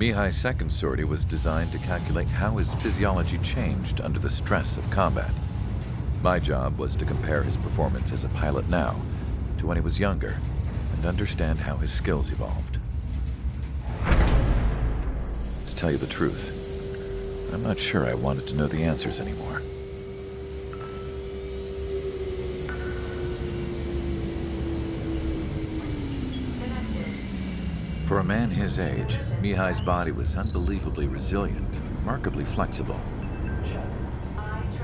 Mihai's second sortie was designed to calculate how his physiology changed under the stress of combat. My job was to compare his performance as a pilot now to when he was younger and understand how his skills evolved. To tell you the truth, I'm not sure I wanted to know the answers anymore. For a man his age, Mihai's body was unbelievably resilient, remarkably flexible.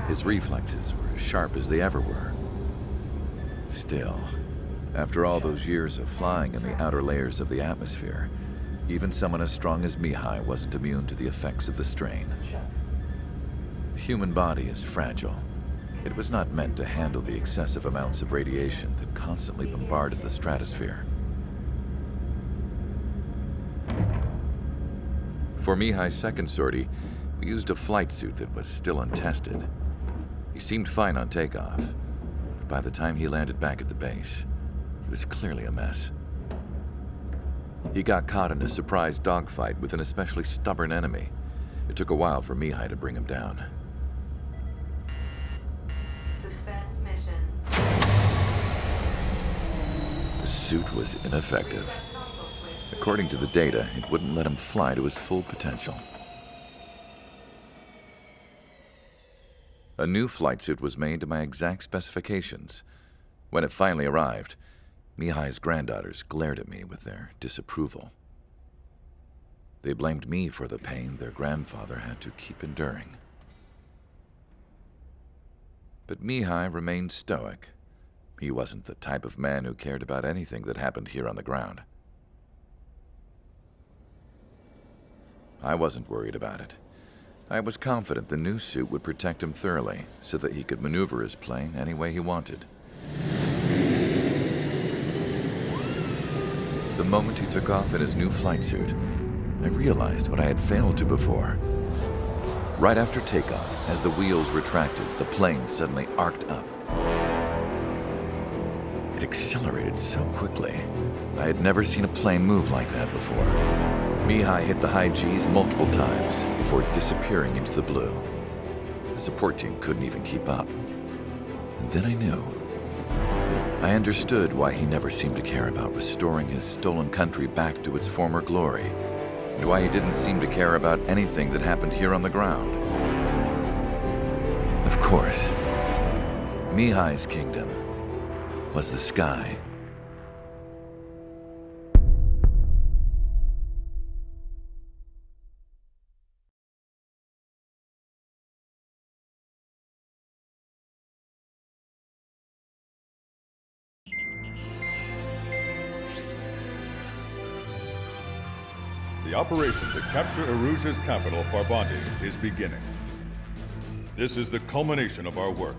His reflexes were as sharp as they ever were. Still, after all those years of flying in the outer layers of the atmosphere, even someone as strong as Mihai wasn't immune to the effects of the strain. The human body is fragile. It was not meant to handle the excessive amounts of radiation that constantly bombarded the stratosphere. For Mihai's second sortie, we used a flight suit that was still untested. He seemed fine on takeoff, but by the time he landed back at the base, he was clearly a mess. He got caught in a surprise dogfight with an especially stubborn enemy. It took a while for Mihai to bring him down. Suspend mission. The suit was ineffective. According to the data, it wouldn't let him fly to his full potential. A new flight suit was made to my exact specifications. When it finally arrived, Mihai's granddaughters glared at me with their disapproval. They blamed me for the pain their grandfather had to keep enduring. But Mihai remained stoic. He wasn't the type of man who cared about anything that happened here on the ground. I wasn't worried about it. I was confident the new suit would protect him thoroughly so that he could maneuver his plane any way he wanted. The moment he took off in his new flight suit, I realized what I had failed to before. Right after takeoff, as the wheels retracted, the plane suddenly arced up. It accelerated so quickly. I had never seen a plane move like that before. Mihai hit the high G's multiple times before disappearing into the blue. The support team couldn't even keep up. And then I knew. I understood why he never seemed to care about restoring his stolen country back to its former glory, and why he didn't seem to care about anything that happened here on the ground. Of course, Mihai's kingdom was the sky. The operation to capture Erusia's capital, Farbanti, is beginning. This is the culmination of our work.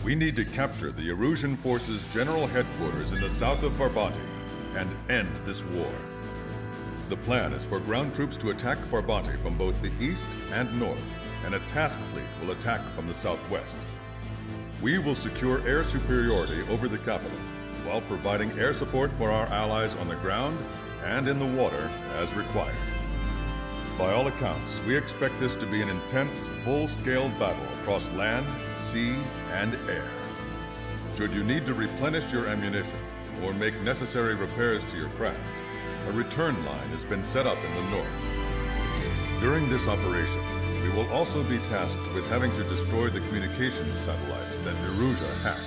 We need to capture the Erusian forces' general headquarters in the south of Farbanti and end this war. The plan is for ground troops to attack Farbanti from both the east and north, and a task fleet will attack from the southwest. We will secure air superiority over the capital, while providing air support for our allies on the ground and in the water as required. By all accounts, we expect this to be an intense, full-scale battle across land, sea, and air. Should you need to replenish your ammunition or make necessary repairs to your craft, a return line has been set up in the north. During this operation, we will also be tasked with having to destroy the communications satellites that Erusia hacked.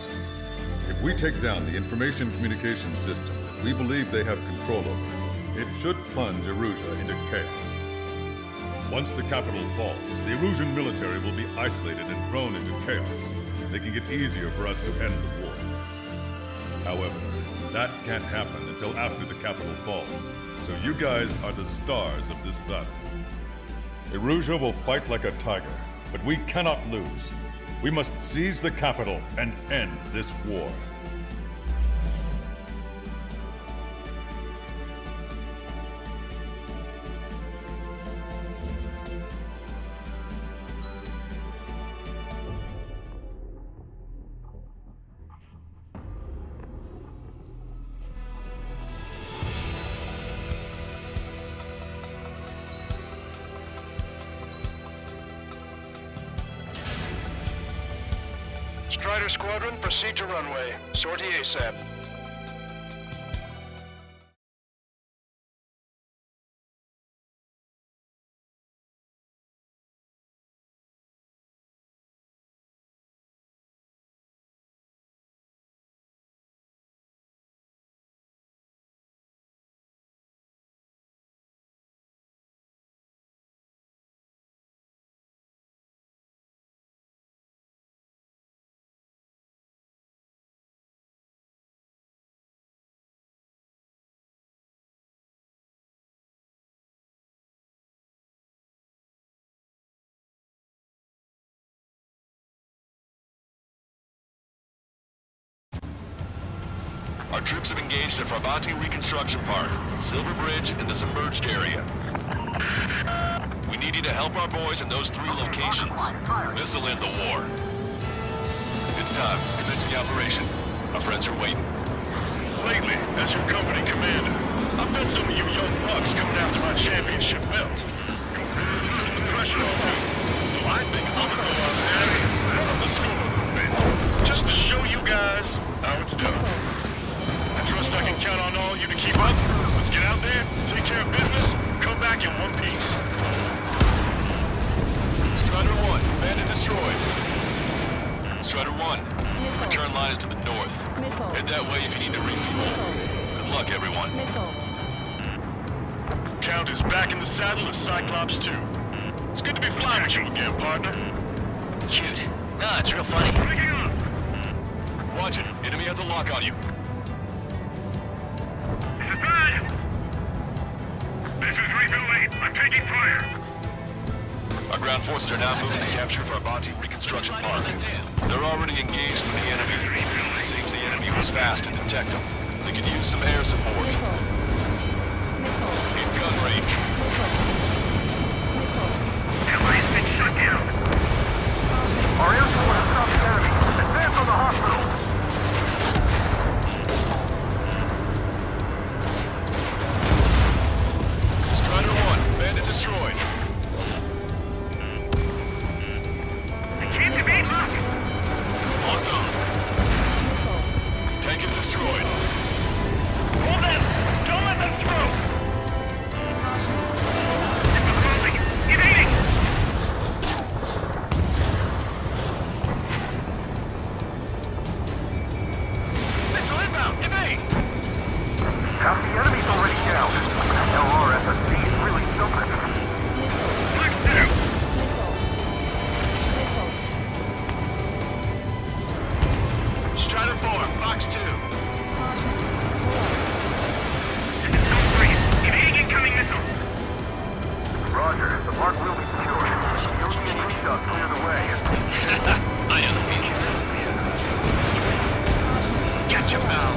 If we take down the information communication system that we believe they have control over, it should plunge Erusia into chaos. Once the capital falls, the Erusian military will be isolated and thrown into chaos, making it easier for us to end the war. However, that can't happen until after the capital falls, so you guys are the stars of this battle. Erusia will fight like a tiger, but we cannot lose. We must seize the capital and end this war. Strider Squadron, proceed to runway. Sortie ASAP. Our troops have engaged at Farbanti Reconstruction Park, Silver Bridge, and the submerged area. We need you to help our boys in those 3 locations. This'll end the war. It's time. Commence the operation. Our friends are waiting. Lately, as your company commander, I've met some of you young bucks coming after my championship belt. Pressure on me. So I think I'm gonna go out there and set up the score a little bit. Just to show you guys how it's done. I trust I can count on all you to keep up. Let's get out there, take care of business, come back in one piece. Strider 1, bandit destroyed. Strider 1, return line is to the north. Head that way if you need to refuel. Good luck, everyone. Count is back in the saddle as Cyclops 2. It's good to be flying with you again, partner. Cute. No, it's real funny. Watch it. Enemy has a lock on you. This is refueling. I'm taking fire. Our ground forces are now moving to capture Farbanti Reconstruction Park. They're already engaged with the enemy. It seems the enemy was fast to detect them. They could use some air support. In gun range. Allies been shut down. Our air support has stopped the enemy. Advance on the hospital. Strider 1, bandit destroyed. Locked on. Tank is destroyed. Hold them! Don't let them through! Evading! Missile inbound! Evade! Half the enemy's already down. LRSSC is really something. Click through! Strider 4, Fox 2. Evading incoming missile. Roger. The park will be secured. Those mini shots clear the way. I am the future. Gotcha, pal.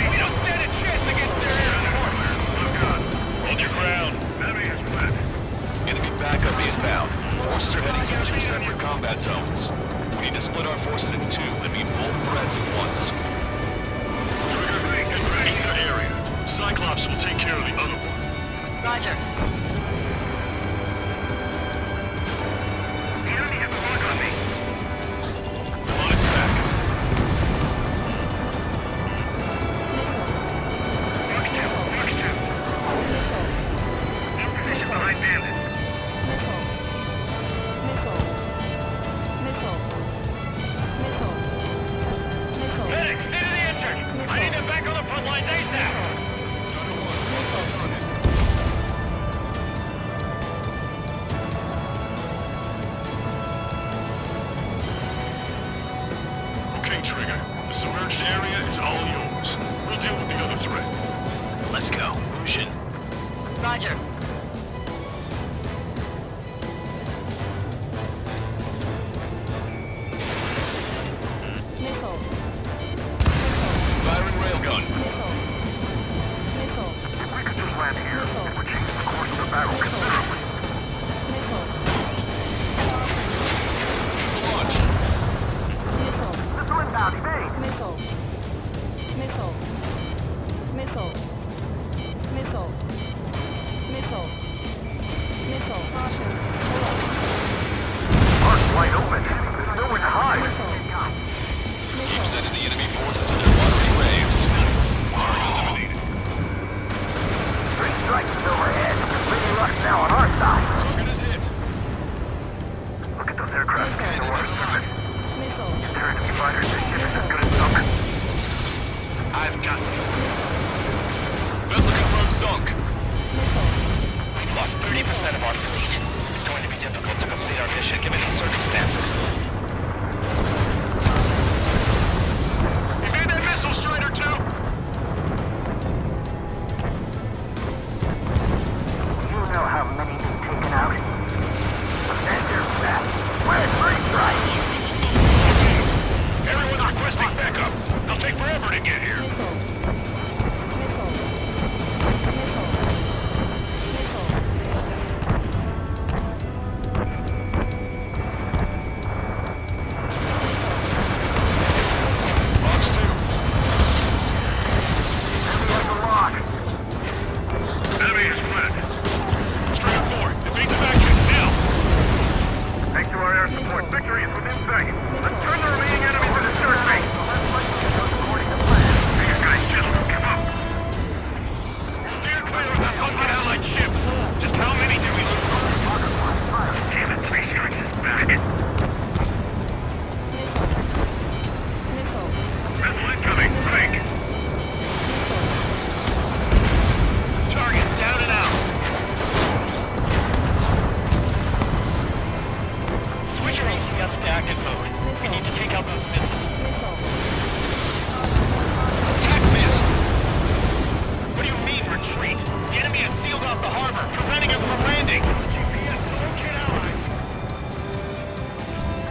We don't stand a chance against their air support. Hold your ground. Enemy is flat. Enemy backup inbound. Forces are heading for 2 separate combat zones. We need to split our forces in 2 and meet both threats at once. Trigger, get ready in the area. Cyclops will take care of the other one. Roger. The enemy has a lock on me. On its back. Fox 2, Fox 2. In position behind bandit. Medics, into the engine! I need them back on the front lines ASAP! Strider 1, on target. Okay, Trigger. The submerged area is all yours. We'll deal with the other threat. Let's go. Motion. Roger. Firing railgun. If we could just land here, it would change the course of the battle considerably. Missile launched. Missile inbound, evade! Moving! GPS to locate ally!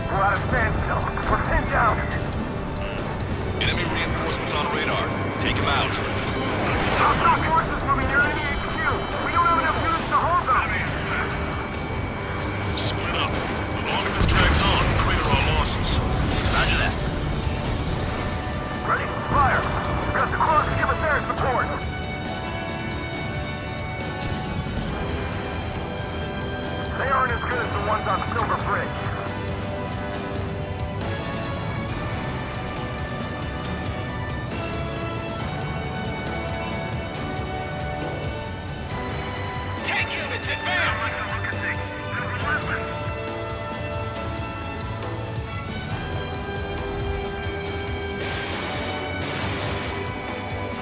We're out of standstill. We're pinned down. Enemy reinforcements on radar. Take them out. Hostile forces moving near enemy HQ. We don't have enough units to hold them. Split up. The longer this drags on, the greater our losses. Roger that. Ready? Fire. We've got the crews to give us air support. They aren't as good as the ones on Silver Bridge. Tank units, advance!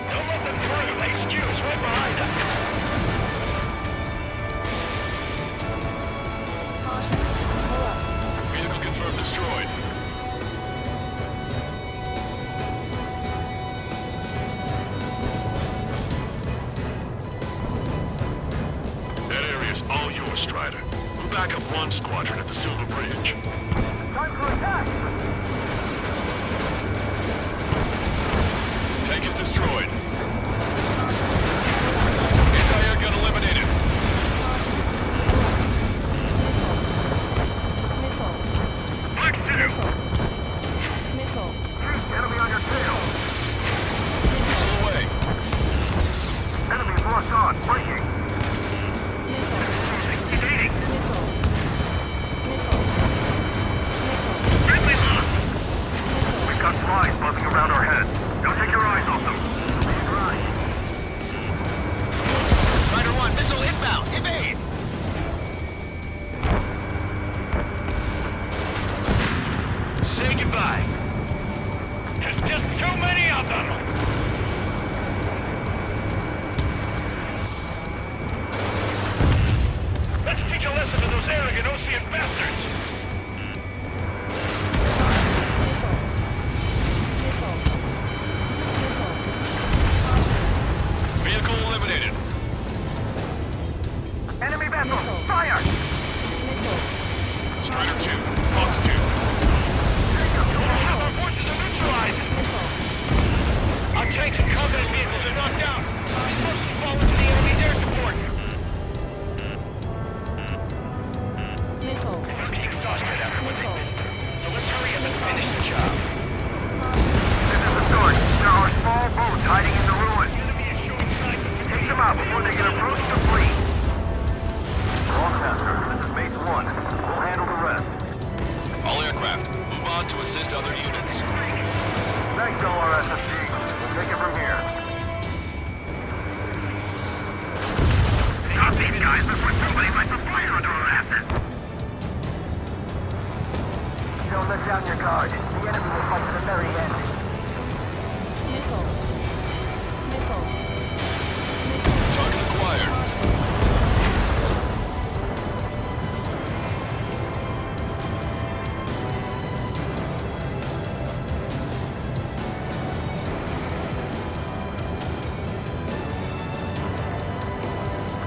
Don't let them through. HQ's right behind us. Vehicle confirmed destroyed. That area's all yours, Strider. We'll back up one squadron at the Silver Bridge. Time for attack. Tank is destroyed. Anti-air gun eliminated. Black 2! Enemy on your tail. Missile away. Enemies locked on. Breaking. Evading! Friendly lock! We've got flies buzzing around our heads. Don't take your eyes off them. Strider 1, missile inbound. Evade! Say goodbye. There's just too many of them! Let's teach a lesson to those arrogant Ocean bastards! Vehicle eliminated. Enemy vessel. Fire. Strider 2, Fox 2. Our forces are neutralized! Our tanks and combat vehicles are knocked down! These forces fall into the enemy's air support! They must be exhausted after what they've been through. So let's hurry up and finish the job. This is the start. There are small boats hiding in the ruins. The enemy is showing signs of Take fatigue. them out before they can approach the fleet. All casters, this is Base 1. We'll handle the rest. All aircraft, move on to assist other units. Thanks, LRSFG. We'll take it from here. Stop these guys before somebody lights a fire under our asses! Don't let down your guard. The enemy will fight to the very end. Target acquired.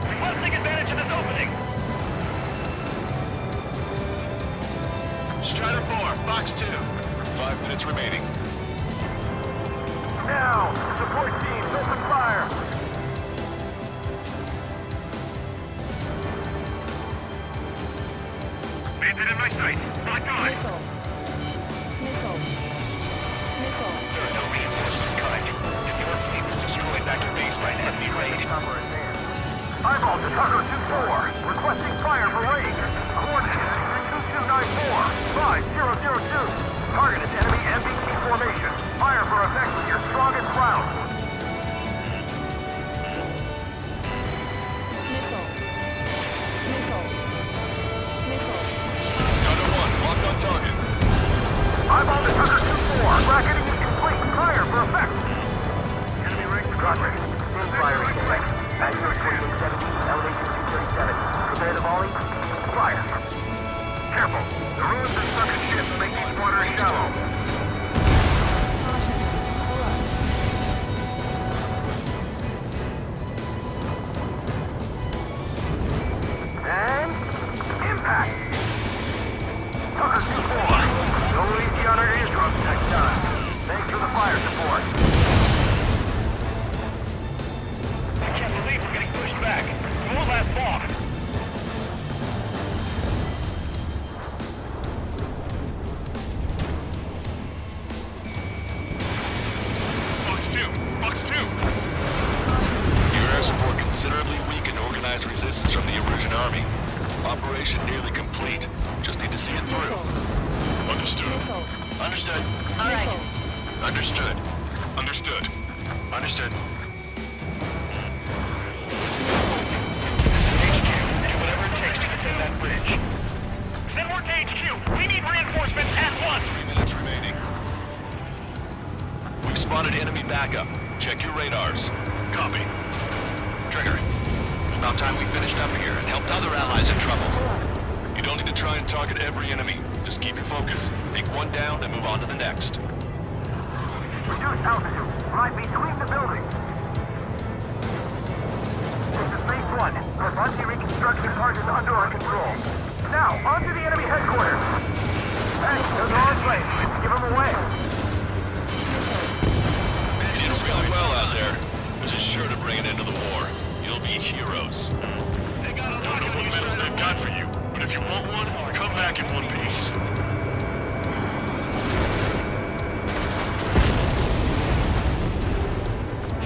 We must take advantage of this opening! Strider 4, Fox 2. 5 minutes remaining. Now, support teams, open fire. Bandit in my sight. Locked on. There are no reinforcements coming. If your fleet was destroyed back to base by an enemy raid, Eyeball to Cargo 2-4. Requesting fire for raid. Coordinates 2294 5002. Target is enemy MBT formation. Fire for effect with your strongest round. Strider 1, locked on target. Eyeball to Tucker 2-4. Bracketing is complete. Fire for effect. Enemy ring. Roger. Steam firing. Accurate 2870. Elevation 237. Prepare the volley. Fire. Careful. The ruins of sunken ships make these waters shallow. And Operation nearly complete. Just need to see it through. Understood. Understood. All right. Understood. Understood. Understood. HQ, do whatever it takes to defend that bridge. Send work to HQ. We need reinforcements at once. 3 minutes remaining. We've spotted enemy backup. Check your radars. Copy. Trigger. It's about time we finished up here and helped other allies in trouble. You don't need to try and target every enemy. Just keep your focus. Take one down, then move on to the next. Reduce altitude. Right between the buildings. This is phase 1. Barbante reconstruction part is under our control. Now, onto the enemy headquarters. Hey, those are our place. Give them away. You did really well out there. This is sure to bring an end to the war. You'll be heroes. They got a lot of medals they've got for you, but if you want one, come back in one piece.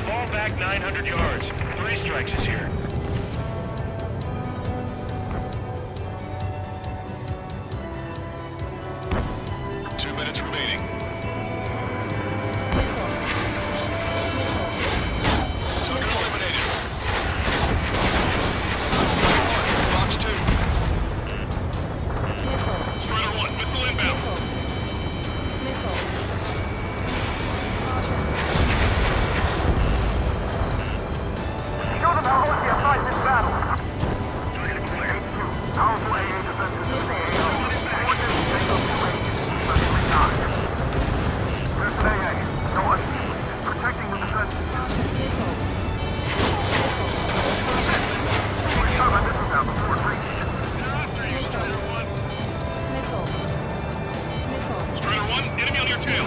Fall back 900 yards. 3 strikes is here. Remaining. Target eliminated. Box 2. Strider 1, missile inbound. Show them how OSI fights this battle. Powerful AA defenses in the AO. Coordinated takeoff to range. Especially not. There's an AA. No one. Protecting the defenses. We shot my missile down before it reached. After you, Strider 1. Strider 1, enemy on your tail.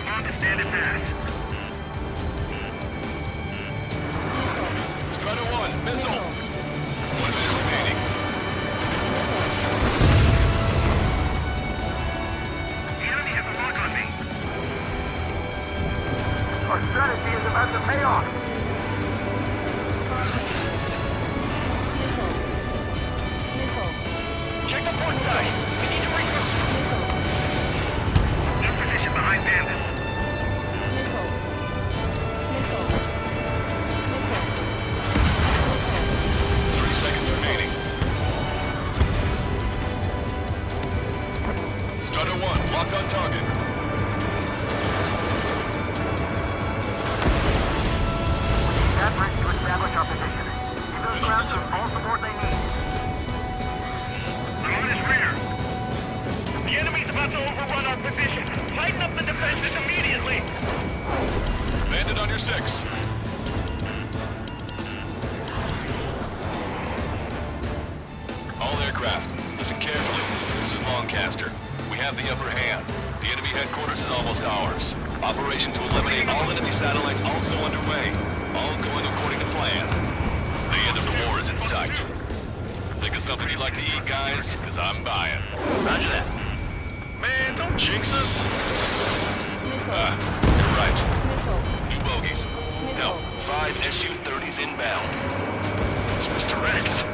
On to standard pass. Strider 1, missile. 1 minute remaining. The enemy has a lock on me. Our strategy is about to pay off. Check the port side. We need to regroup. New position behind bandits. 30 seconds remaining. Strider 1, locked on target. That ready to establish our position. Those grounds are all support they need. They're on his rear. The enemy's about to overrun our position. Tighten up the defenses immediately. Bandit on your 6. All aircraft, listen carefully. This is Lancaster. We have the upper hand. The enemy headquarters is almost ours. Operation to eliminate all enemy satellites also underway. All going according to plan. The end of the war is in sight. Think of something you'd like to eat, guys? Because I'm buying. Roger that. Man, don't jinx us. You're right. New bogies. No, 5 Su-30s inbound. It's Mr. Rex.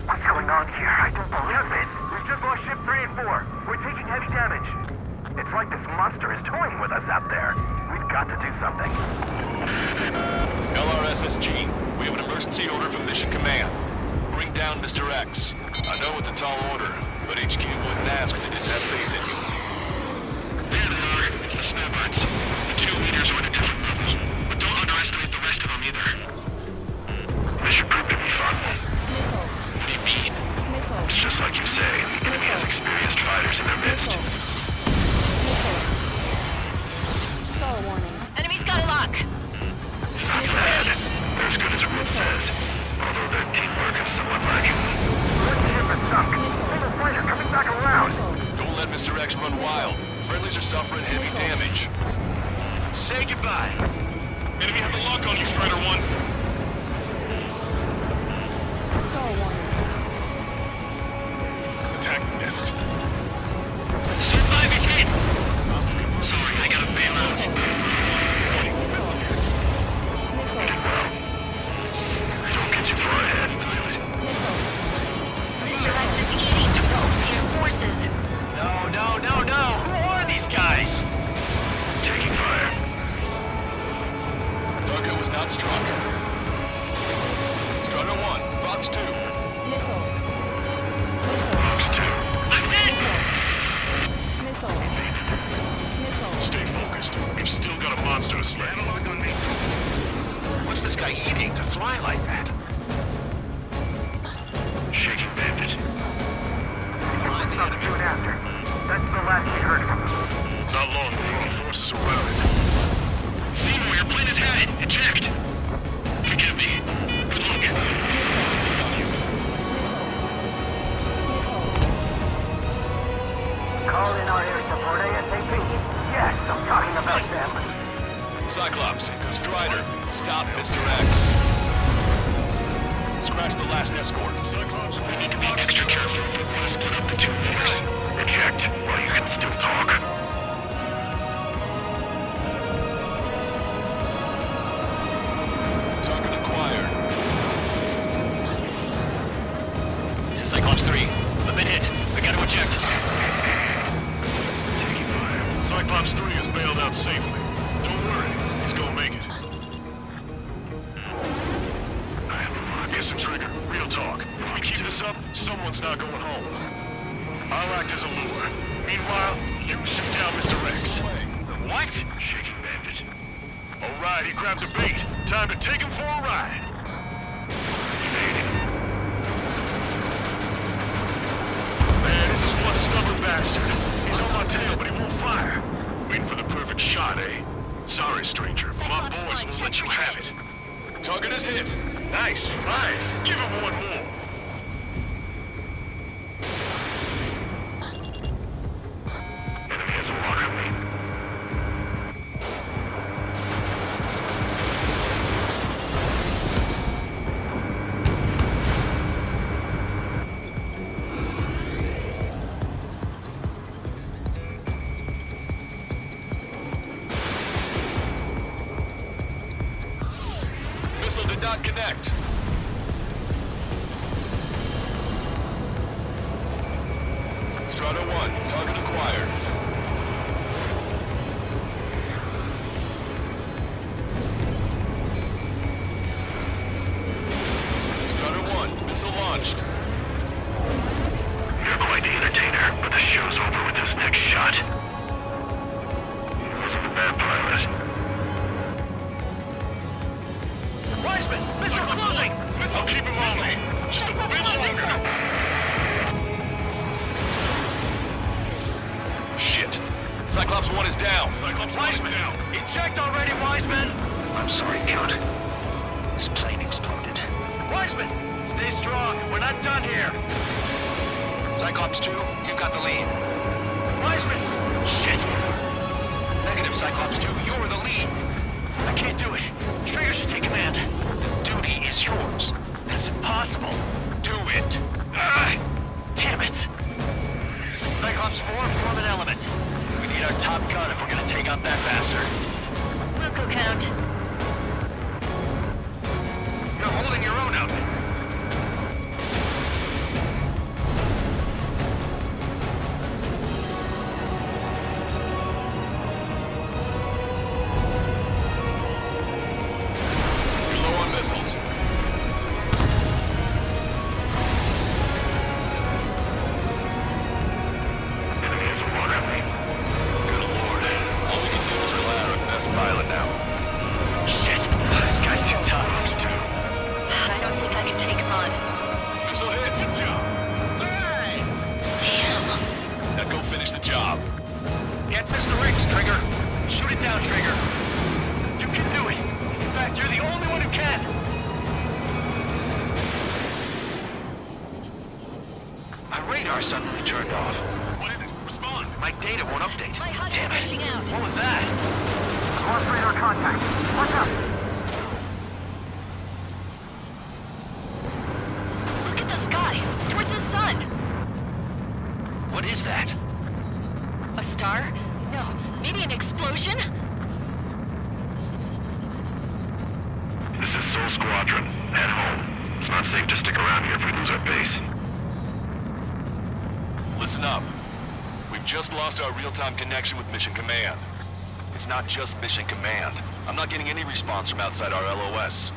What's going on here? I don't believe it. We've just lost ship 3 and 4. We're taking heavy damage. It's like this monster is toying with us out there. We've got to do something. LRSSG, we have an emergency order from Mission Command. Bring down Mr. X. I know it's a tall order, but HQ wouldn't ask if they didn't have faith in you. There they are. It's the snowbirds. The 2 leaders are at a different level. But don't underestimate the rest of them either. This should prove to be fun. What do you mean? It's just like you say. The enemy has experienced fighters in their midst. Enemy's got a lock. It's not bad. They're as good as everyone says. Although their teamwork is somewhat lacking. One ship is sunk. Single fighter coming back around. are suffering heavy damage. Say goodbye. Enemy have the lock on you, Strider 1. Attack missed. Survive is hit. Sorry, I gotta bail out. Don't get you far ahead, pilot. Mr. X is eating to oppose your forces. No. Who are these guys? Taking fire. Target was not struck. Strider 1, Fox 2. Fox 2. I'm hit! Stay focused. We've still got a monster to slay. Have a lock on me. What's this guy eating to fly like that? Shaking bandit. It's not soon after. That's the last we heard from him. Not long before the forces are routed. Seymour, your plane is headed. Eject. Forgive me. Good luck. Call in our air support ASAP. Yes, I'm talking about them. Cyclops, Strider, stop Mr. X. Scratch the last escort. Cyclops, we need to be extra careful if we want to split up the two wars. Eject while you can still talk. Target acquired. This is Cyclops 3. I've been hit. I gotta eject. Taking fire. Cyclops 3 is bailed out safely. Don't worry, he's gonna make it. Listen, Trigger, real talk. If we keep this up, someone's not going home. I'll act as a lure. Meanwhile, you shoot down Mr. X. What? Shaking bandit. All right, he grabbed the bait. Time to take him for a ride. Man, this is one stubborn bastard. He's on my tail, but he won't fire. Waiting for the perfect shot, eh? Sorry, stranger, but my Cyclops boys one, won't check let you your have sight. it. Target is hit. Nice. Fine. Give him one more. Enemy has a lock on me. Missile did not connect. Strider 1, target acquired. Strider 1, missile launched. You're quite the entertainer, but the show's over with this next shot. Wasn't a bad pilot. Wiseman, missile closing! I'll keep him on me. Just a bit longer. Shit. Cyclops 1 is down. Cyclops 1 is Wiseman, down. eject already, Wiseman! I'm sorry, Count. This plane exploded. Wiseman, stay strong. We're not done here. Cyclops 2, you've got the lead. Wiseman! Shit! Negative, Cyclops 2. You're the lead. I can't do it. Trigger should take command. The duty is yours. That's impossible. Do it. Ah, damn it. Cyclops 4, form an element. We need our top gun if we're gonna take out that bastard. Wilco count. You're holding your own out. You're low on missiles. Enemy has a lock on me. Good lord. All we can do is rely on our best pilot now. Shit! This guy's too tough. I don't think I can take him on. Missile hit. Good job. Damn. Now go finish the job. Get Mr. Riggs, Trigger. Shoot it down, Trigger. You can do it. In fact, you're the only one who can. Our radar suddenly turned off. What is it? Respond. My data won't update. My HUD Damn is it. pushing out. What was that? Lost radar contact. Watch out! Look at the sky, towards the sun. What is that? A star? No, maybe an explosion? This is Soul Squadron. At home. It's not safe to stick around here if we lose our base. Listen up. We've just lost our real-time connection with Mission Command. It's not just Mission Command. I'm not getting any response from outside our LOS.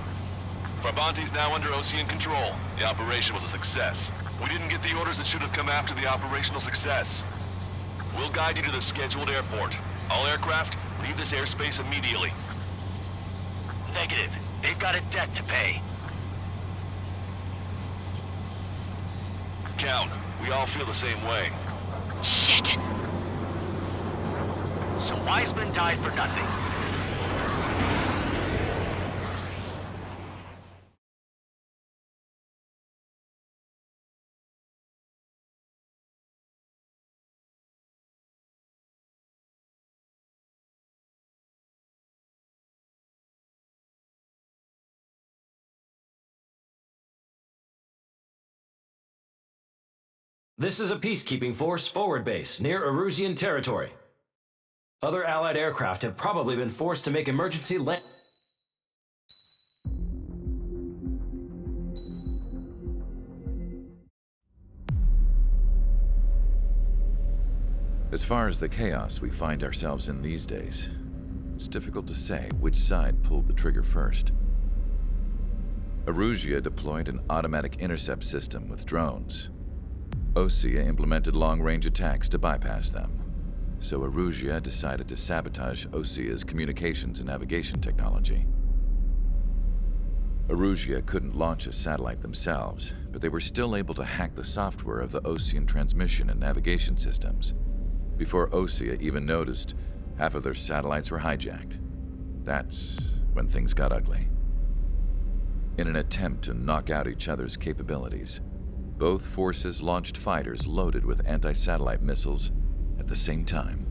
Farbanti's now under Ocean control. The operation was a success. We didn't get the orders that should have come after the operational success. We'll guide you to the scheduled airport. All aircraft, leave this airspace immediately. Negative. They've got a debt to pay. Count, we all feel the same way. Shit! So Wiseman died for nothing. This is a peacekeeping force forward base near Erusian territory. Other Allied aircraft have probably been forced to make emergency land. As far as the chaos we find ourselves in these days, it's difficult to say which side pulled the trigger first. Erusia deployed an automatic intercept system with drones. Osea implemented long-range attacks to bypass them. So Erusia decided to sabotage Osea's communications and navigation technology. Erusia couldn't launch a satellite themselves, but they were still able to hack the software of the Osean transmission and navigation systems. Before Osea even noticed, half of their satellites were hijacked. That's when things got ugly. In an attempt to knock out each other's capabilities, both forces launched fighters loaded with anti-satellite missiles at the same time.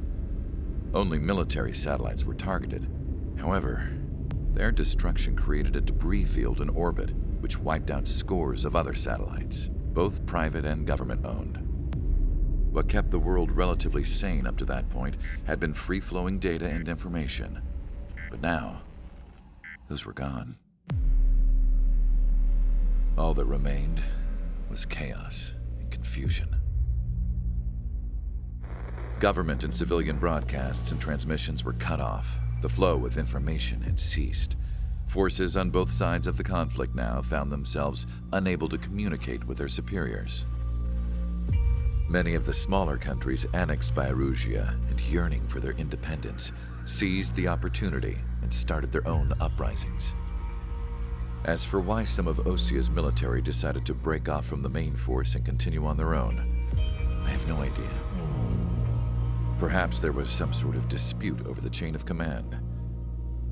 Only military satellites were targeted. However, their destruction created a debris field in orbit, which wiped out scores of other satellites, both private and government-owned. What kept the world relatively sane up to that point had been free-flowing data and information. But now, those were gone. All that remained was chaos and confusion. Government and civilian broadcasts and transmissions were cut off. The flow of information had ceased. Forces on both sides of the conflict now found themselves unable to communicate with their superiors. Many of the smaller countries annexed by Erusia and yearning for their independence seized the opportunity and started their own uprisings. As for why some of Osea's military decided to break off from the main force and continue on their own, I have no idea. Perhaps there was some sort of dispute over the chain of command.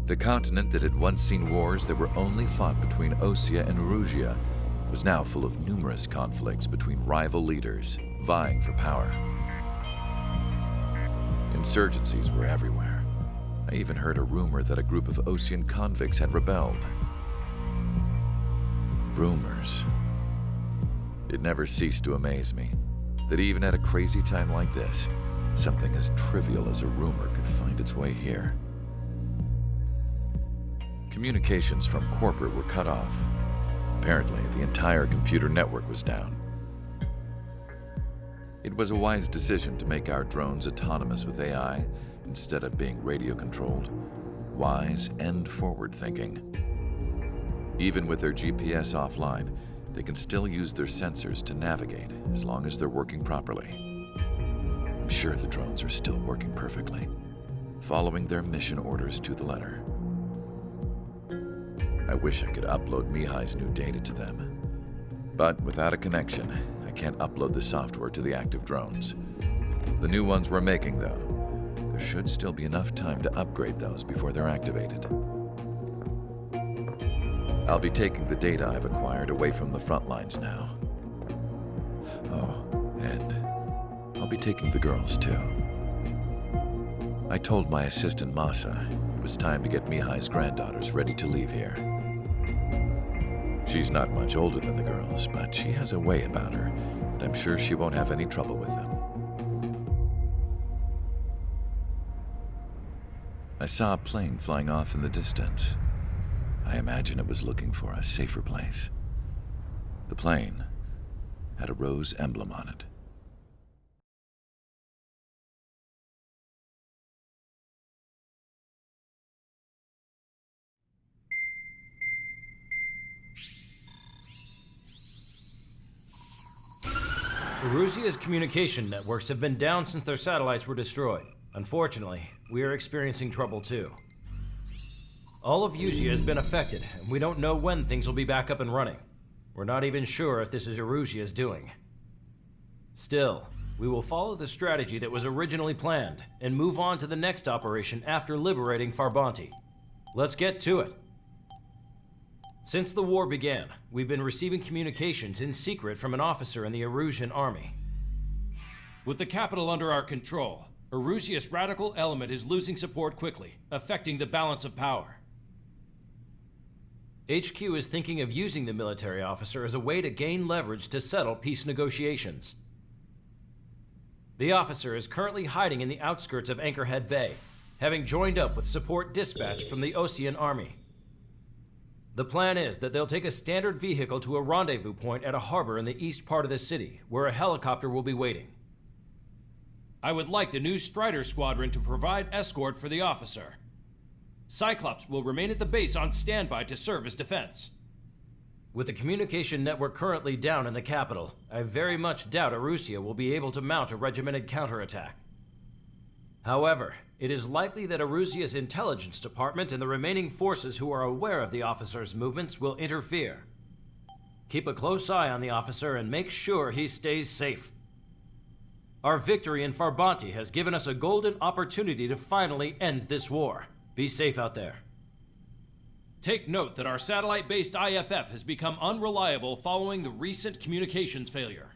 The continent that had once seen wars that were only fought between Osea and Erusia was now full of numerous conflicts between rival leaders vying for power. Insurgencies were everywhere. I even heard a rumor that a group of Osean convicts had rebelled. Rumors. It never ceased to amaze me that even at a crazy time like this, something as trivial as a rumor could find its way here. Communications from corporate were cut off. Apparently, the entire computer network was down. It was a wise decision to make our drones autonomous with AI instead of being radio-controlled. Wise and forward-thinking. Even with their GPS offline, they can still use their sensors to navigate as long as they're working properly. I'm sure the drones are still working perfectly, following their mission orders to the letter. I wish I could upload Mihai's new data to them. But without a connection, I can't upload the software to the active drones. The new ones we're making, though, there should still be enough time to upgrade those before they're activated. I'll be taking the data I've acquired away from the front lines now. Oh, and I'll be taking the girls too. I told my assistant Masa it was time to get Mihai's granddaughters ready to leave here. She's not much older than the girls, but she has a way about her, and I'm sure she won't have any trouble with them. I saw a plane flying off in the distance. I imagine it was looking for a safer place. The plane had a rose emblem on it. Erusia's communication networks have been down since their satellites were destroyed. Unfortunately, we are experiencing trouble too. All of Erusia has been affected, and we don't know when things will be back up and running. We're not even sure if this is Erusia's doing. Still, we will follow the strategy that was originally planned and move on to the next operation after liberating Farbanti. Let's get to it. Since the war began, we've been receiving communications in secret from an officer in the Erusian army. With the capital under our control, Erusia's radical element is losing support quickly, affecting the balance of power. HQ is thinking of using the military officer as a way to gain leverage to settle peace negotiations. The officer is currently hiding in the outskirts of Anchorhead Bay, having joined up with support dispatched from the Osean army. The plan is that they'll take a standard vehicle to a rendezvous point at a harbor in the east part of the city, where a helicopter will be waiting. I would like the new Strider Squadron to provide escort for the officer. Cyclops will remain at the base on standby to serve as defense. With the communication network currently down in the capital, I very much doubt Erusia will be able to mount a regimented counterattack. However, it is likely that Erusia's intelligence department and the remaining forces who are aware of the officer's movements will interfere. Keep a close eye on the officer and make sure he stays safe. Our victory in Farbanti has given us a golden opportunity to finally end this war. Be safe out there. Take note that our satellite-based IFF has become unreliable following the recent communications failure.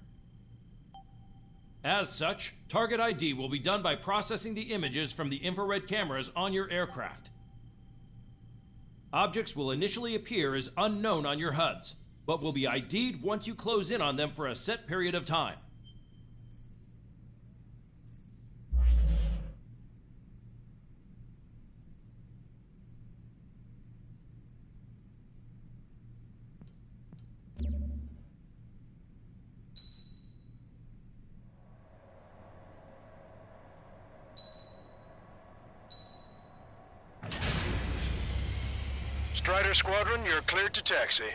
As such, target ID will be done by processing the images from the infrared cameras on your aircraft. Objects will initially appear as unknown on your HUDs, but will be ID'd once you close in on them for a set period of time. Strider Squadron, you're cleared to taxi.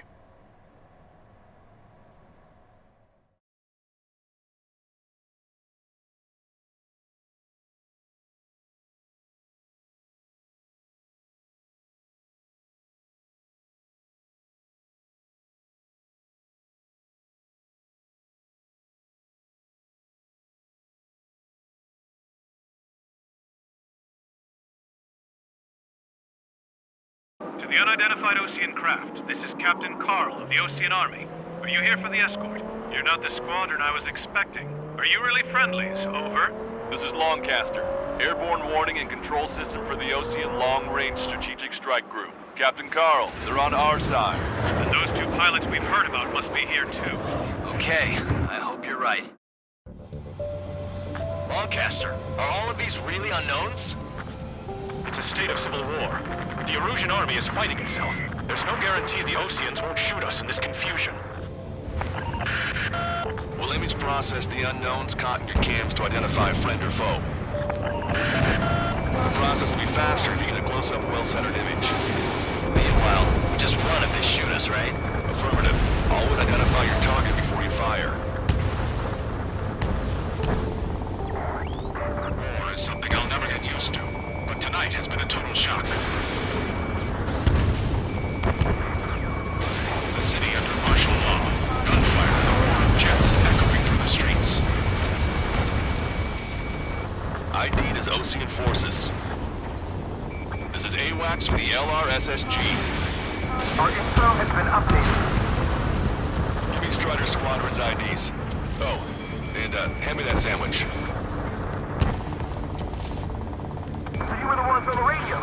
To the unidentified Osean craft, this is Captain Carl of the Osean Army. Are you here for the escort? You're not the squadron I was expecting. Are you really friendlies? Over. This is Longcaster. Airborne warning and control system for the Osean Long-Range Strategic Strike Group. Captain Carl, they're on our side. And those two pilots we've heard about must be here too. Okay, I hope you're right. Longcaster, are all of these really unknowns? It's a state of civil war. The Erusian army is fighting itself. There's no guarantee the Oseans won't shoot us in this confusion. We'll image process the unknowns caught in your cams to identify friend or foe. The process will be faster if you get a close-up, well-centered image. Meanwhile, we just run if they shoot us, right? Affirmative. Always identify your target before you fire. War is something I'll never get used to, but tonight has been a total shock. The city under martial law, gunfire and the roar of jets echoing through the streets. ID'd as Osean forces. This is AWACS for the LRSSG. Our info has been updated. Give me Strider Squadron's IDs. Oh, and hand me that sandwich. So you were the ones on the radio.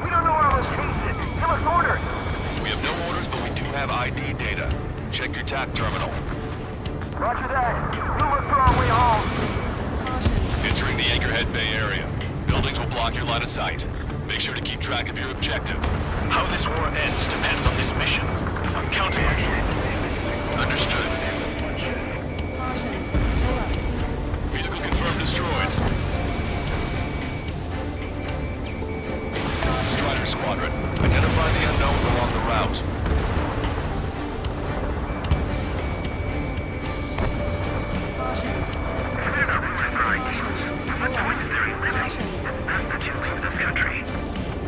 We don't know our location. Give us orders. We have no orders, but we do have ID data. Check your TAC terminal. Roger that. Move us for our way home. Entering the Anchorhead Bay area. Buildings will block your line of sight. Make sure to keep track of your objective. How this war ends depends on this mission. I'm counting on you. Understood. Vehicle confirmed destroyed. Strider Squadron, identify the unknowns along the route.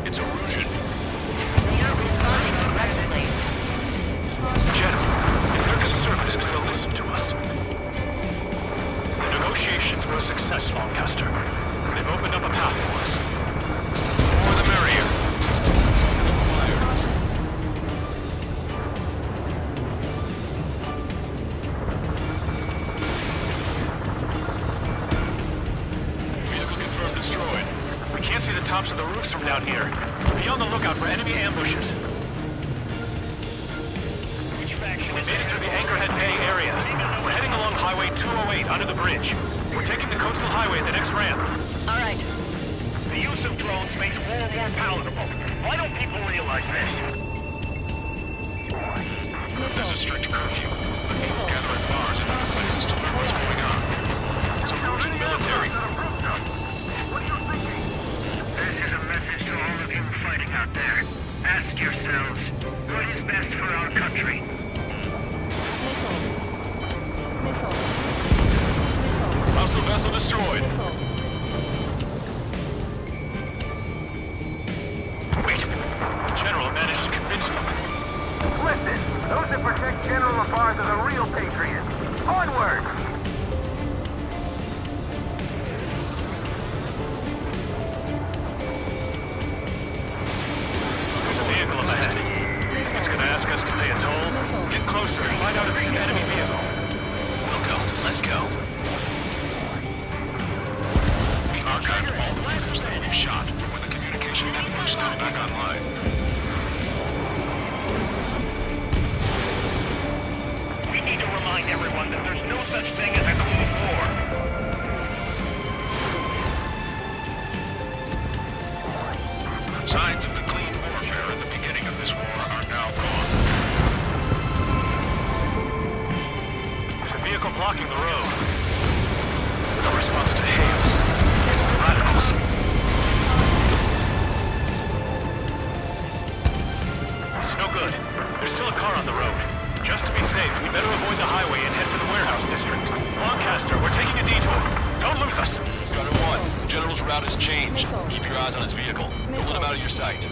It's Erusian. They are responding aggressively. General, if Turkish service will listen to us. The negotiations were a success, Lancaster. They've opened up a path for us. The more the merrier. Vehicle confirmed destroyed. We can't see the tops of the roofs from down here. Be on the lookout for enemy ambushes. We made it through the Anchorhead Bay area. We're heading along Highway 208 under the bridge. We're taking the coastal highway at the next ramp. All right. The use of drones makes war more palatable. Why don't people realize this? There's a strict curfew. But people gather at bars and other places to learn what's going on. It's Erusian military. What are you thinking? This is a message to all of you fighting out there. Ask yourselves, what is best for our country? Hostile vessel destroyed. Wait. General managed to convince them. Listen, those that protect General LaBarge are the real patriots. Onward! There's a vehicle up ahead. It's gonna ask us to pay a toll. Get closer and find out if it's an enemy vehicle. We'll go. Let's go. We archived all the footage that we've shot from when the communication network's now back online. We need to remind everyone that there's no such thing as a clean war. Signs of the clean warfare at the beginning of this war are now gone. There's a vehicle blocking the road. No response to hails. It's the radicals. It's no good. There's still a car on the road. Just to be safe, we better avoid the highway and head for the warehouse district. Lancaster, we're taking a detour. Don't lose us. Strider 1, General's route has changed. Keep your eyes on his vehicle. Don't let him out of your sight.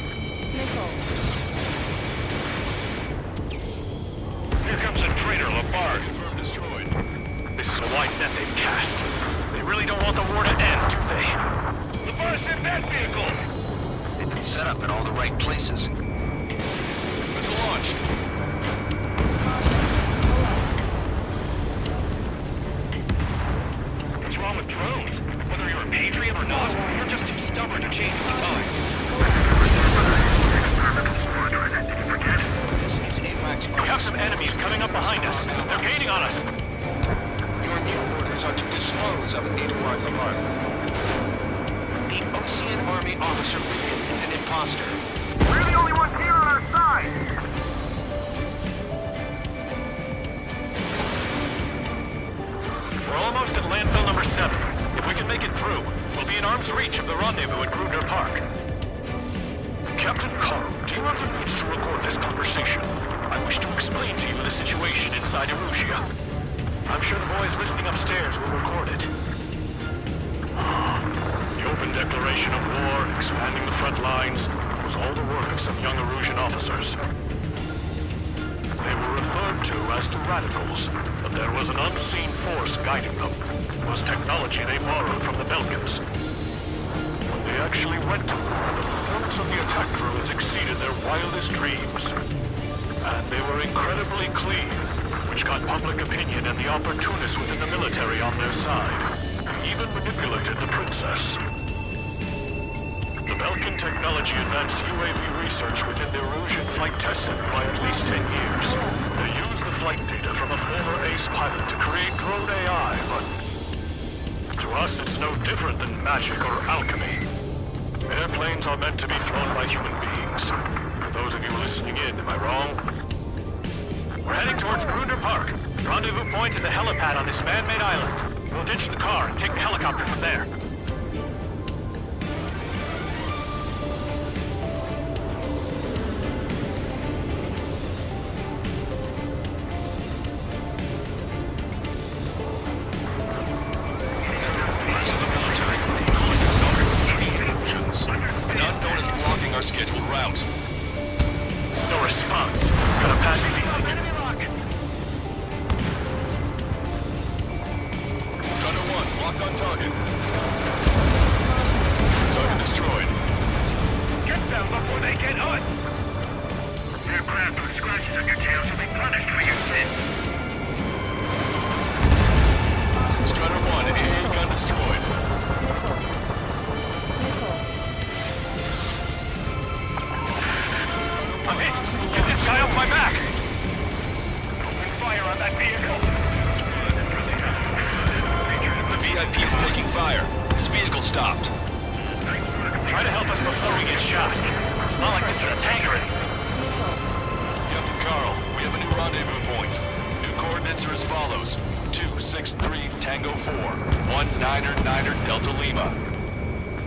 Here comes a traitor, LaBarge. Confirmed destroyed. This is a wide net they've cast. They really don't want the war to end, do they? LaBarge in that vehicle! They've been set up in all the right places. Missile launched. What's wrong with drones? Whether you're a patriot or not, you're just too stubborn to change with the times. This is AWACS. We have some enemies coming up behind us. They're gaining on us. Your new orders are to dispose of Edouard Lamarth. The Ocean Army officer within is an imposter. We're the only ones here on our side! We're almost at landfill number 7. If we can make it through, we'll be in arm's reach of the rendezvous at Grudner Park. Captain Carl, do you have the means to record this conversation? I wish to explain to you the situation inside Erusia. I'm sure the boys listening upstairs will record it. The open declaration of war, expanding the front lines, was all the work of some young Erusian officers. They were referred to as the radicals, but there was an unseen force guiding them. It was technology they borrowed from the Belgians. When they actually went to war, the performance of the attack drones exceeded their wildest dreams. And they were incredibly clean, which got public opinion and the opportunists within the military on their side. Even manipulated the princess. The Belkin technology advanced UAV research within the Erusian flight test center by at least 10 years. They used the flight data from a former ace pilot to create drone AI, but to us it's no different than magic or alchemy. Airplanes are meant to be flown by human beings. For those of you listening in, am I wrong? We're heading towards Grunder Park. Rendezvous point is the helipad on this man-made island. We'll ditch the car and take the helicopter from there. An unknown is blocking our scheduled route. No response. Gotta pass the Enemy lock! Strider 1, locked on target. Target destroyed. Get them before they get us! Aircraft with scratches on your tails will be punished for your sins. Strider 1, AA gun destroyed. I'm hit! Get this guy off my back! Open fire on that vehicle! The VIP is taking fire. His vehicle stopped. Try to help us before we get shot. It's not like this is a tanker. Captain Carl, we have a new rendezvous point. New coordinates are as follows. 263 Tango 4, 1999 Delta Lima.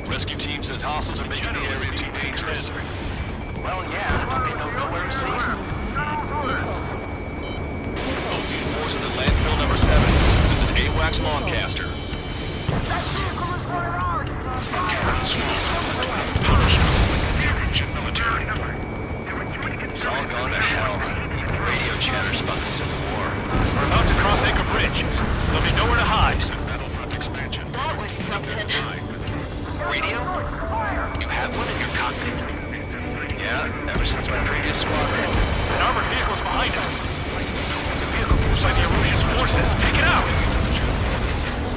Rescue team says hostiles are making the area too dangerous. Well, yeah, don't they know nowhere is safe? Ocean forces at landfill number 7. This is AWACS Lancaster. It's all gone to hell. Even radio chatters about the Civil War. We're about to cross Anchor Bridge. There'll be nowhere to hide. battlefront expansion. That was something. Radio? You have one in your cockpit? Yeah, ever since my previous squadron. An armored vehicle's behind us. The vehicle moves like the Erusian forces. Take it out!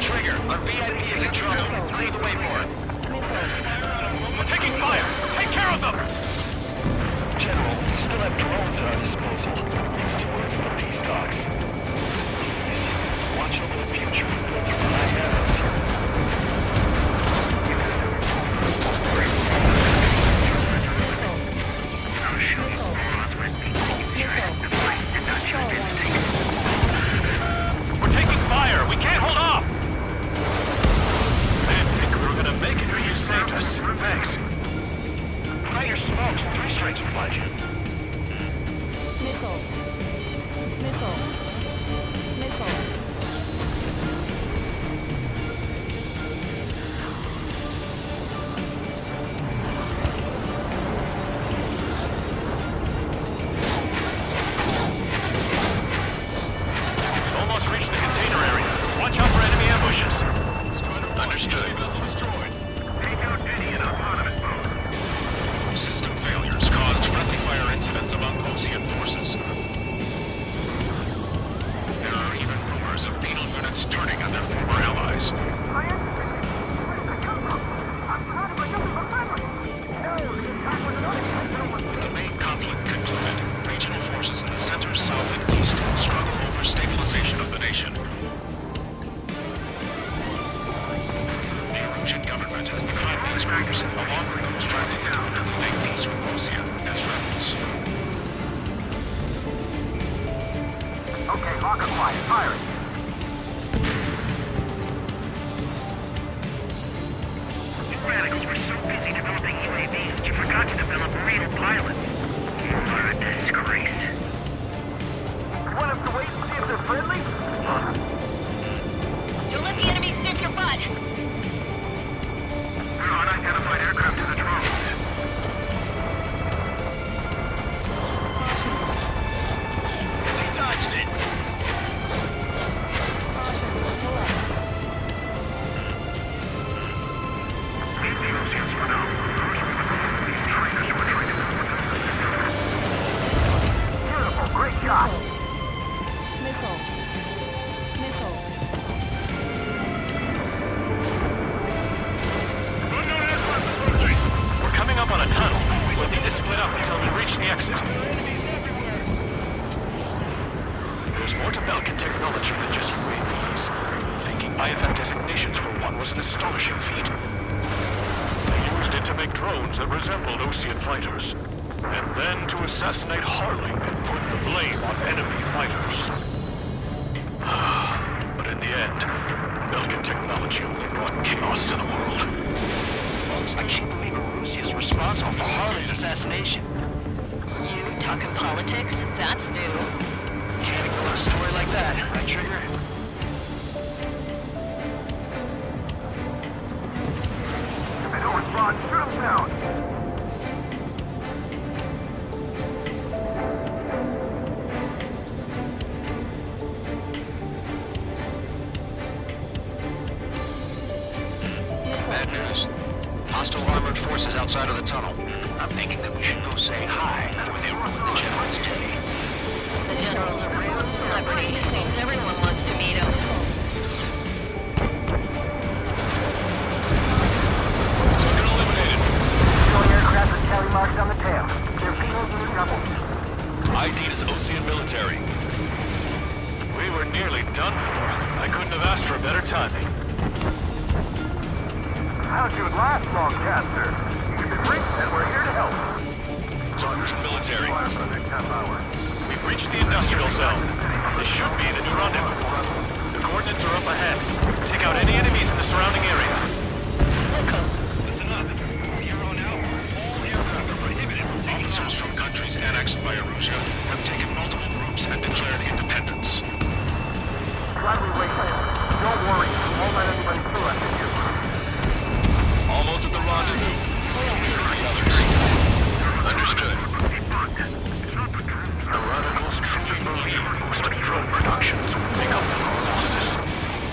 Trigger, our VIP is in trouble. Clear the way for it. We're taking fire! Take care of them! General, we still have drones at our disposal. Thanks to word from peace talks. Watch over the future. I have us. We're taking fire! We can't hold off! I didn't think we were gonna make it, but you saved us. Thanks. Fire smokes. 3 strikes will find you. Missile. Missile. Missile. Almost reached the container area. Watch out for enemy ambushes. Understood. Vessel destroyed. System failures caused friendly fire incidents among Ocean forces. There are even rumors of penal units turning on their former allies. The main conflict concluded. Regional forces in the center, south, and east struggle over stabilization of the nation. The Erusian government has defined these groups, along with those trying to independently make peace with Ocean, as rebels. Okay, lock and quiet. Firing. You radicals were so busy developing UAVs, you forgot to develop real pilots. You are a disgrace. You want us to wait and see if they're friendly? Don't let the enemy sniff your butt. We're on unidentified aircraft to the drones. He dodged it. You're faster than just UAVs. Thinking IFF designations for one was an astonishing feat. They used it to make drones that resembled Osean fighters, and then to assassinate Harling and put the blame on enemy fighters. But in the end, Belgian technology only brought chaos to the world. I can't believe Russia is responsible for Harley's assassination. You talking politics? That's new. Can't ignore a story like that, right, Trigger? If they don't respond, shoot them down. Bad news. Hostile armored forces outside of the tunnel. I'm thinking that we should go say hi before they ruin the General's day. The General's a real celebrity. Seems everyone wants to meet him. Target eliminated. Destroy aircraft with tally marks on the tail. Their people unit double. ID'd as Osean military. We were nearly done for. I couldn't have asked for better timing. How'd you last, Longcaster? You've been reached and we're here to help. Target's military. Fire for the next half hour. We've reached the industrial zone. This should be the new rendezvous. The coordinates are up ahead. Take out any enemies in the surrounding area. Echo. Listen up. From here on out, all aircraft are prohibited. Officers from countries annexed by Erusia have taken multiple groups and declared independence. Gladly wait there. Don't worry. We won't let anybody through after you. Almost at the rendezvous. 3 others. Understood. The radicals truly believe most of drone productions will make up for our losses.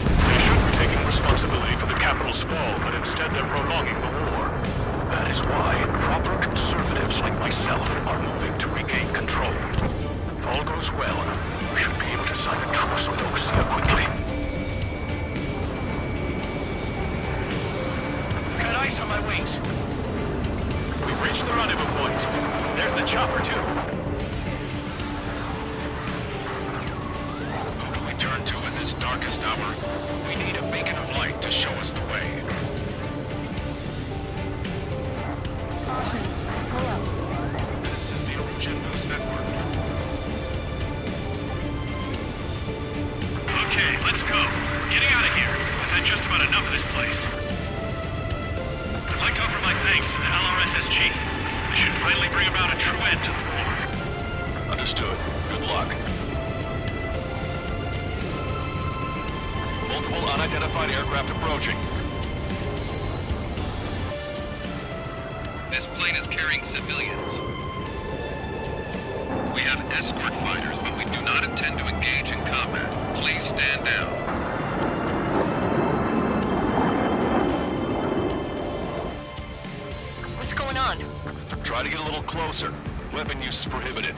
They should be taking responsibility for the capital's fall, but instead they're prolonging the war. That is why proper conservatives like myself are moving to regain control. If all goes well, we should be able to sign a truce with Osia quickly. Got ice on my wings. We've reached the rendezvous point. There's the chopper, too. Who do we turn to in this darkest hour? We need a beacon of light to show us the way. This is the Erusian News Network. Okay, let's go. Getting out of here. I've had just about enough of this place. I'd like to offer my thanks to the LRSSG. This should finally bring about a true end to the war. Understood. Good luck. Multiple unidentified aircraft approaching. This plane is carrying civilians. We have escort fighters, but we do not intend to engage in combat. Please stand down. What's going on? Try to get a little closer. Weapon use is prohibited.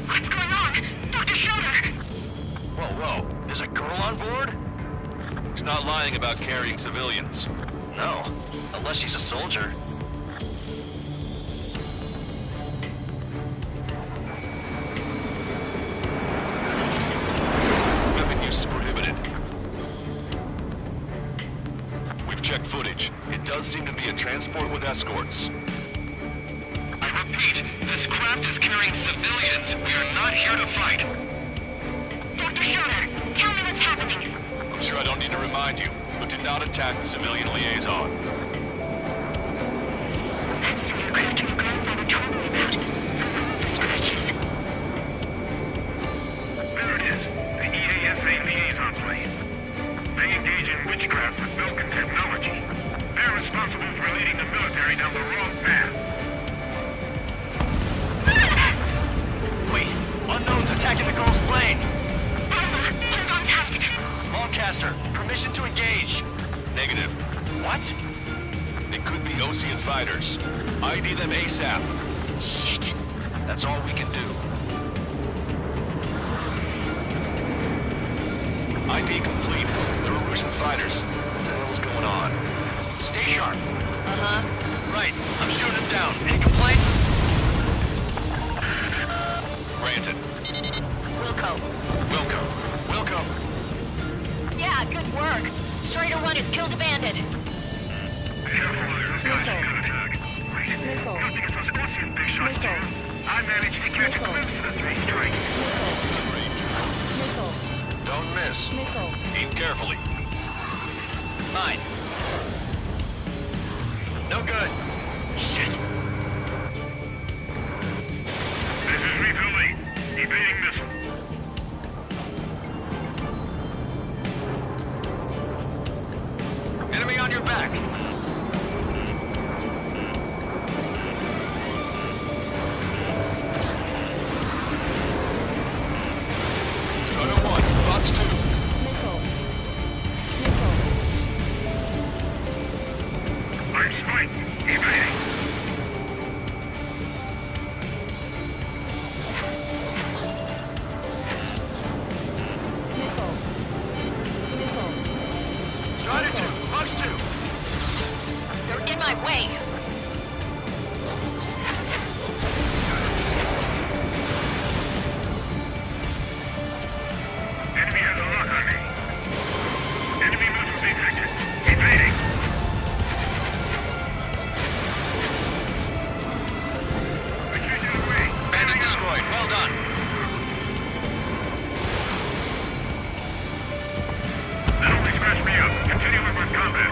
What's going on? Dr. Schroeder! Whoa. There's a girl on board? He's not lying about carrying civilians. No. Unless she's a soldier. Weapon use is prohibited. We've checked footage. It does seem to be a transport with escorts. I repeat, this craft is carrying civilians. We are not here to fight. Dr. Schroeder, tell me what's happening. I'm sure I don't need to remind you, but do not attack the civilian liaison. That's the aircraft your grandfather told me about. The scratches. There it is. The EASA liaison plane. They engage in witchcraft with Belgian technology. They're responsible for leading the military down the wrong path. Wait, unknown's attacking the girl's plane. On contact. Longcaster, permission to engage. Negative. What? They could be Osean fighters. ID them ASAP. Shit. That's all we can do. ID complete. They're Erusian fighters. What the hell is going on? Stay sharp. Uh-huh. Right, I'm shooting him down. Any complaints? Granted. Wilco. Wilco. Yeah, good work. Strider 1 has killed a bandit. Missile. Missile. I managed to catch a glimpse of the three strikes. Missile. Don't miss. Missile. Aim carefully. Mine. No good. Shit. This is refueling. Evading missile. Enemy on your back. Strider 1, Fox 2. Missile. Missile. I'm spiked. Evading. Missile. Missile. Strider 2, Fox 2. They're in my way. Enemy has a lock on me. Enemy missile detected. Evading. I can't get away. Bandit destroyed. Well done. That only smashed me up. Continue with my combat.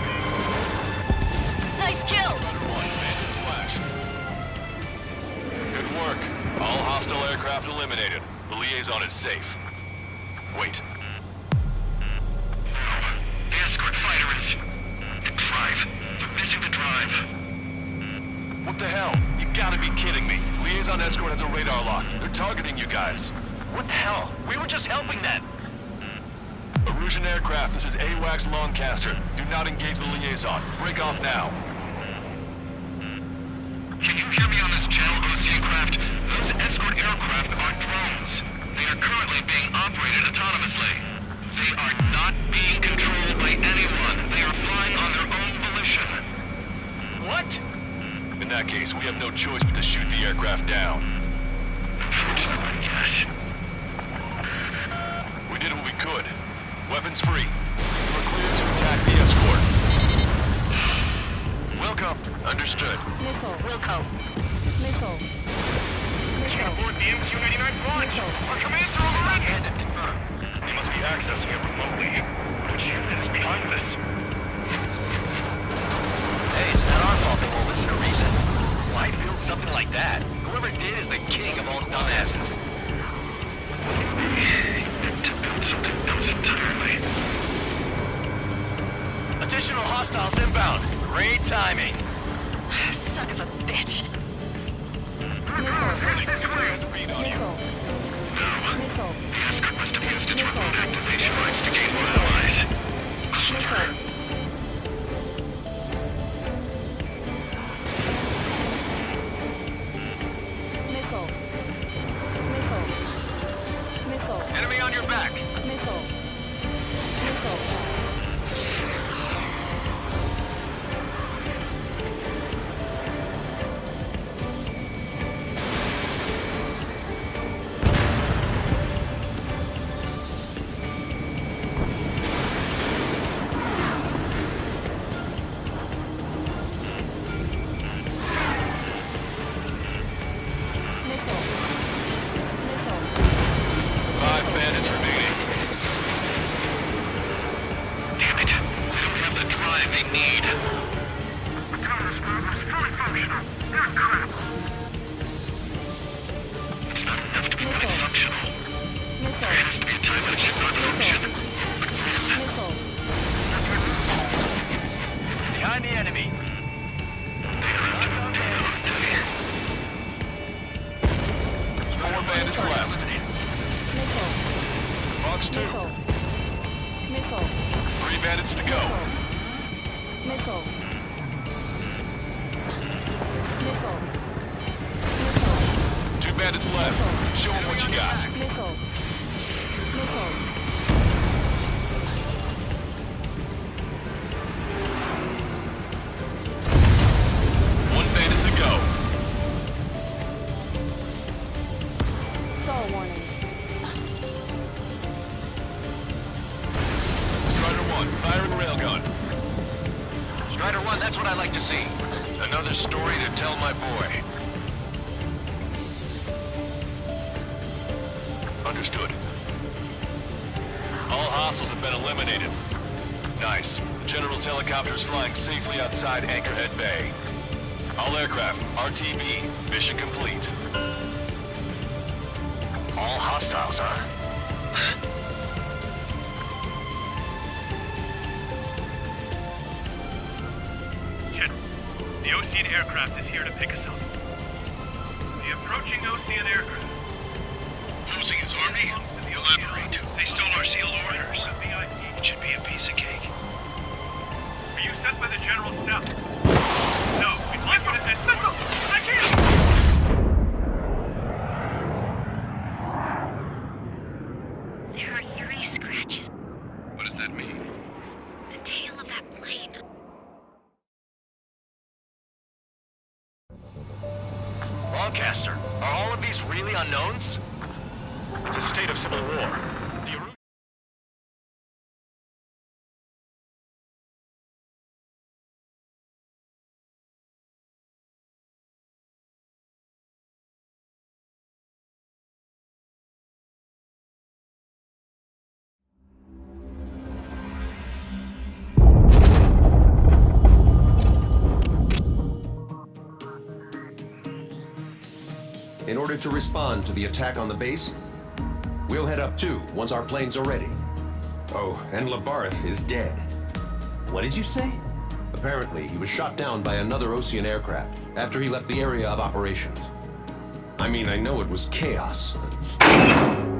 Nice kill. Strider 1, bandit splash. Good work. All hostile aircraft eliminated. The liaison is safe. Wait. The escort fighter is... The drive. They're missing the drive. What the hell? You gotta be kidding me. Liaison escort has a radar lock. They're targeting you guys. What the hell? We were just helping them. Erusian aircraft, this is AWACS Lancaster. Do not engage the liaison. Break off now. Can you hear me on this channel, OC craft? Those escort aircraft are drones. They are currently being operated autonomously. They are not being controlled by anyone. They are flying on their own volition. What? In that case, we have no choice but to shoot the aircraft down. Unfortunately, yes. We did what we could. Weapons free. We're cleared to attack the escort. Wilco. Understood. Missile. Wilco. Missile. Can aboard the MQ-99 launch. Our commands are overrun. Bandit confirmed. They must be accessing it remotely. Which unit is behind this? Hey, it's not our fault they won't listen to reason. Why build something like that? Whoever did is the king of all dumbasses. To build something else entirely. Additional hostiles inbound. Great timing. Son of a bitch. Has a read on you. Missile. Missile. The escort must have used its remote activation rights to gain more allies. Missile. Missile. Missile. Missile. Enemy on your back. Missile. Missile. Behind the enemy. Four bandits left. Fox 2. Missile. 3 bandits to go. Missile. Missile. 2 bandits left. Show them what you got. Missile. Missile. One bandit to go. Stall warning. Strider 1, that's what I like to see. Another story to tell my boy. Understood. All hostiles have been eliminated. Nice. The General's helicopter is flying safely outside Anchorhead Bay. All aircraft, RTB, mission complete. All hostiles, huh? General, the Ocean aircraft is here to pick us up. The approaching Ocean aircraft. Losing his army? Elaborate. They stole our sealed orders. It should be a piece of cake. Are you sent by the General's staff? No, it's like what it says. Missile! I can't! There are 3 scratches. What does that mean? The tail of that plane. Broadcaster, are all of these really unknowns? It's a state of civil war. In order to respond to the attack on the base, we'll head up too once our planes are ready. Oh, and Labarth is dead. What did you say? Apparently, he was shot down by another Ocean aircraft after he left the area of operations. I mean, I know it was chaos, but still...